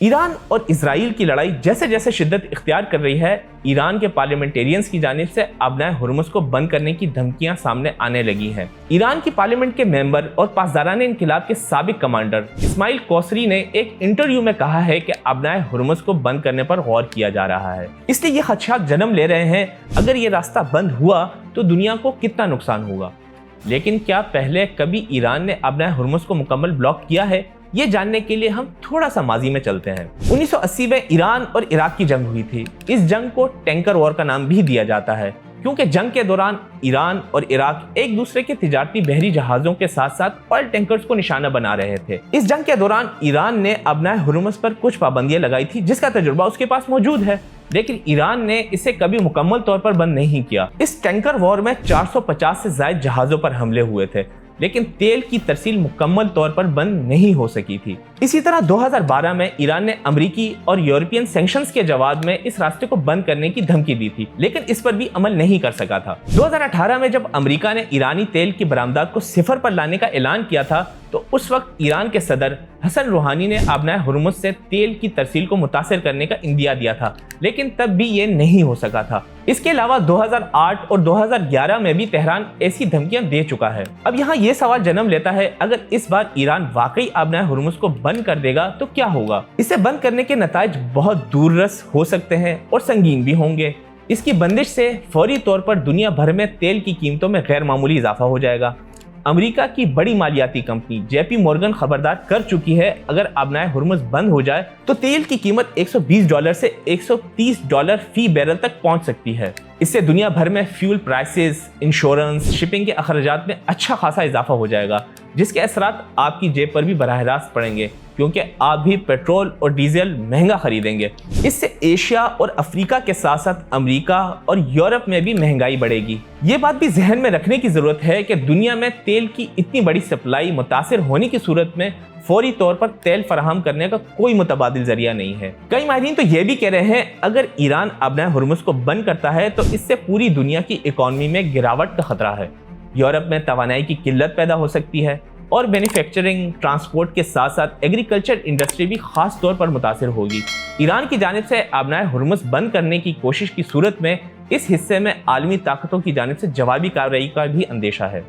ایران اور اسرائیل کی لڑائی جیسے جیسے شدت اختیار کر رہی ہے، ایران کے پارلیمنٹیرینز کی جانب سے آبنائے ہرمز کو بند کرنے کی دھمکیاں سامنے آنے لگی ہیں۔ ایران کی پارلیمنٹ کے ممبر اور پاسداران انقلاب کے سابق کمانڈر اسماعیل کوثری نے ایک انٹرویو میں کہا ہے کہ آبنائے ہرمز کو بند کرنے پر غور کیا جا رہا ہے، اس لیے یہ خدشات جنم لے رہے ہیں اگر یہ راستہ بند ہوا تو دنیا کو کتنا نقصان ہوگا۔ لیکن کیا پہلے کبھی ایران نے آبنائے ہرمز کو مکمل بلاک کیا ہے؟ یہ جاننے کے لیے ہم تھوڑا سا ماضی میں چلتے ہیں۔ 1980 میں ایران اور عراق کی جنگ ہوئی تھی۔ اس جنگ کو ٹینکر وار کا نام بھی دیا جاتا ہے کیونکہ جنگ کے دوران ایران اور عراق ایک دوسرے کے تجارتی بحری جہازوں کے ساتھ ساتھ آئل ٹینکرز کو نشانہ بنا رہے تھے۔ اس جنگ کے دوران ایران نے آبنائے ہرمز پر کچھ پابندیاں لگائی تھی جس کا تجربہ اس کے پاس موجود ہے، لیکن ایران نے اسے کبھی مکمل طور پر بند نہیں کیا۔ اس ٹینکر وار میں 450 سے زائد جہازوں پر حملے ہوئے تھے، لیکن تیل کی ترسیل مکمل طور پر بند نہیں ہو سکی تھی۔ اسی طرح 2012 میں ایران نے امریکی اور یورپین سینکشنز کے جواب میں اس راستے کو بند کرنے کی دھمکی دی تھی، لیکن اس پر بھی عمل نہیں کر سکا تھا۔ 2018 میں جب امریکہ نے ایرانی تیل کی برآمدات کو صفر پر لانے کا اعلان کیا تھا تو اس وقت ایران کے صدر حسن روحانی نے آبنائے ہرمز سے تیل کی ترسیل کو متاثر کرنے کا اندیا دیا تھا، لیکن تب بھی یہ نہیں ہو سکا تھا۔ اس کے علاوہ 2008 اور 2011 میں بھی تہران ایسی دھمکیاں دے چکا ہے۔ اب یہاں یہ سوال جنم لیتا ہے، اگر اس بار ایران واقعی آبنائے ہرمز کو بند کر دے گا تو کیا ہوگا؟ اسے بند کرنے کے نتائج بہت دور رس ہو سکتے ہیں اور سنگین بھی ہوں گے۔ اس کی بندش سے فوری طور پر دنیا بھر میں تیل کی قیمتوں میں غیر معمولی اضافہ ہو جائے گا۔ امریکہ کی بڑی مالیاتی کمپنی جے پی مورگن خبردار کر چکی ہے، اگر آبنائے ہرمز بند ہو جائے تو تیل کی قیمت $120 سے $130 فی بیرل تک پہنچ سکتی ہے۔ اس سے دنیا بھر میں فیول پرائسز، انشورنس، شپنگ کے اخراجات میں اچھا خاصا اضافہ ہو جائے گا، جس کے اثرات آپ کی جیب پر بھی براہ راست پڑیں گے کیونکہ آپ بھی پیٹرول اور ڈیزل مہنگا خریدیں گے۔ اس سے ایشیا اور افریقہ کے ساتھ ساتھ امریکہ اور یورپ میں بھی مہنگائی بڑھے گی۔ یہ بات بھی ذہن میں رکھنے کی ضرورت ہے کہ دنیا میں تیل کی اتنی بڑی سپلائی متاثر ہونے کی صورت میں فوری طور پر تیل فراہم کرنے کا کوئی متبادل ذریعہ نہیں ہے۔ کئی ماہرین تو یہ بھی کہہ رہے ہیں اگر ایران آبنائے ہرمز کو بند کرتا ہے تو اس سے پوری دنیا کی اکانومی میں گراوٹ کا خطرہ ہے۔ یورپ میں توانائی کی قلت پیدا ہو سکتی ہے اور مینوفیکچرنگ، ٹرانسپورٹ کے ساتھ ساتھ ایگریکلچر انڈسٹری بھی خاص طور پر متاثر ہوگی۔ ایران کی جانب سے آبنائے ہرمز بند کرنے کی کوشش کی صورت میں اس حصے میں عالمی طاقتوں کی جانب سے جوابی کارروائی کا بھی اندیشہ ہے۔